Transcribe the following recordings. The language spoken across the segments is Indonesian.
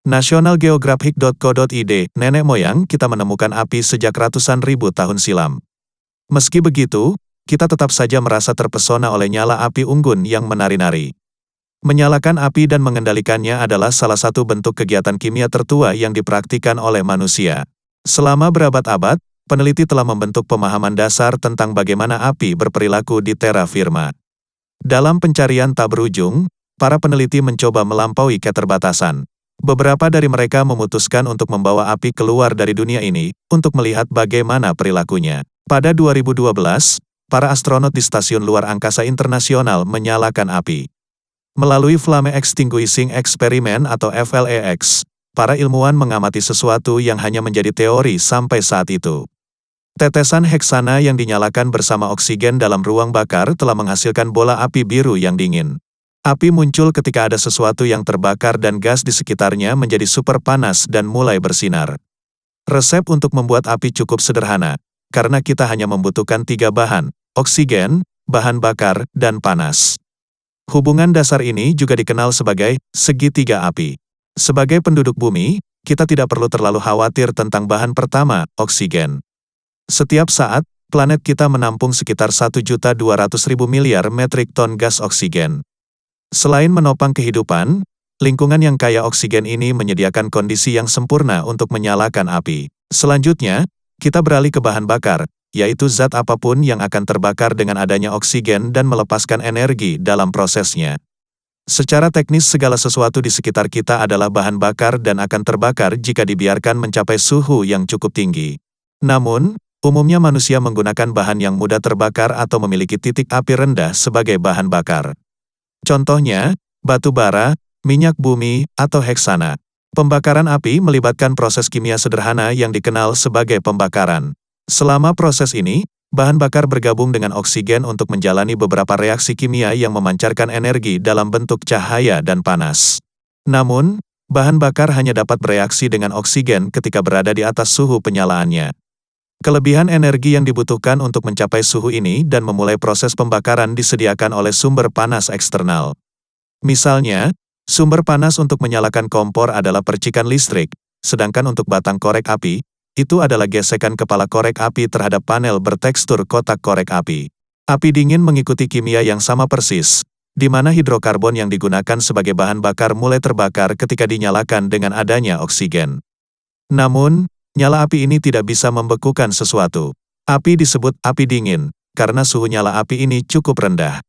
National Geographic.co.id, nenek moyang kita menemukan api sejak ratusan ribu tahun silam. Meski begitu, kita tetap saja merasa terpesona oleh nyala api unggun yang menari-nari. Menyalakan api dan mengendalikannya adalah salah satu bentuk kegiatan kimia tertua yang dipraktikkan oleh manusia. Selama berabad-abad, peneliti telah membentuk pemahaman dasar tentang bagaimana api berperilaku di terra firma. Dalam pencarian tak berujung, para peneliti mencoba melampaui keterbatasan. Beberapa dari mereka memutuskan untuk membawa api keluar dari dunia ini, untuk melihat bagaimana perilakunya. Pada 2012, para astronot di Stasiun Luar Angkasa Internasional menyalakan api. Melalui Flame Extinguishing Experiment atau FLEX, para ilmuwan mengamati sesuatu yang hanya menjadi teori sampai saat itu. Tetesan heksana yang dinyalakan bersama oksigen dalam ruang bakar telah menghasilkan bola api biru yang dingin. Api muncul ketika ada sesuatu yang terbakar dan gas di sekitarnya menjadi super panas dan mulai bersinar. Resep untuk membuat api cukup sederhana, karena kita hanya membutuhkan 3 bahan, oksigen, bahan bakar, dan panas. Hubungan dasar ini juga dikenal sebagai segitiga api. Sebagai penduduk bumi, kita tidak perlu terlalu khawatir tentang bahan pertama, oksigen. Setiap saat, planet kita menampung sekitar 1.200.000 miliar metrik ton gas oksigen. Selain menopang kehidupan, lingkungan yang kaya oksigen ini menyediakan kondisi yang sempurna untuk menyalakan api. Selanjutnya, kita beralih ke bahan bakar, yaitu zat apapun yang akan terbakar dengan adanya oksigen dan melepaskan energi dalam prosesnya. Secara teknis segala sesuatu di sekitar kita adalah bahan bakar dan akan terbakar jika dibiarkan mencapai suhu yang cukup tinggi. Namun, umumnya manusia menggunakan bahan yang mudah terbakar atau memiliki titik api rendah sebagai bahan bakar. Contohnya, batu bara, minyak bumi, atau heksana. Pembakaran api melibatkan proses kimia sederhana yang dikenal sebagai pembakaran. Selama proses ini, bahan bakar bergabung dengan oksigen untuk menjalani beberapa reaksi kimia yang memancarkan energi dalam bentuk cahaya dan panas. Namun, bahan bakar hanya dapat bereaksi dengan oksigen ketika berada di atas suhu penyalaannya. Kelebihan energi yang dibutuhkan untuk mencapai suhu ini dan memulai proses pembakaran disediakan oleh sumber panas eksternal. Misalnya, sumber panas untuk menyalakan kompor adalah percikan listrik, sedangkan untuk batang korek api, itu adalah gesekan kepala korek api terhadap panel bertekstur kotak korek api. Api dingin mengikuti kimia yang sama persis, di mana hidrokarbon yang digunakan sebagai bahan bakar mulai terbakar ketika dinyalakan dengan adanya oksigen. Namun, nyala api ini tidak bisa membekukan sesuatu. Api disebut api dingin, karena suhu nyala api ini cukup rendah.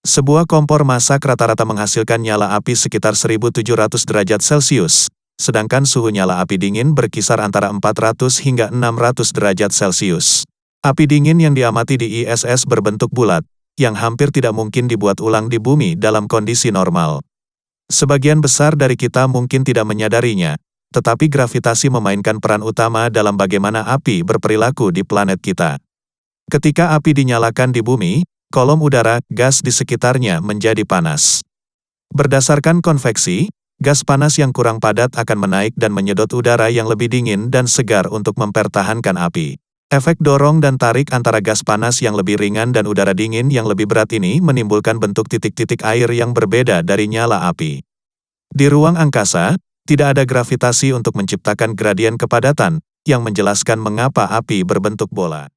Sebuah kompor masak rata-rata menghasilkan nyala api sekitar 1700 derajat Celcius, sedangkan suhu nyala api dingin berkisar antara 400 hingga 600 derajat Celcius. Api dingin yang diamati di ISS berbentuk bulat, yang hampir tidak mungkin dibuat ulang di bumi dalam kondisi normal. Sebagian besar dari kita mungkin tidak menyadarinya, tetapi gravitasi memainkan peran utama dalam bagaimana api berperilaku di planet kita. Ketika api dinyalakan di bumi, kolom udara, gas di sekitarnya menjadi panas. Berdasarkan konveksi, gas panas yang kurang padat akan menaik dan menyedot udara yang lebih dingin dan segar untuk mempertahankan api. Efek dorong dan tarik antara gas panas yang lebih ringan dan udara dingin yang lebih berat ini menimbulkan bentuk titik-titik air yang berbeda dari nyala api. Di ruang angkasa, tidak ada gravitasi untuk menciptakan gradien kepadatan, yang menjelaskan mengapa api berbentuk bola.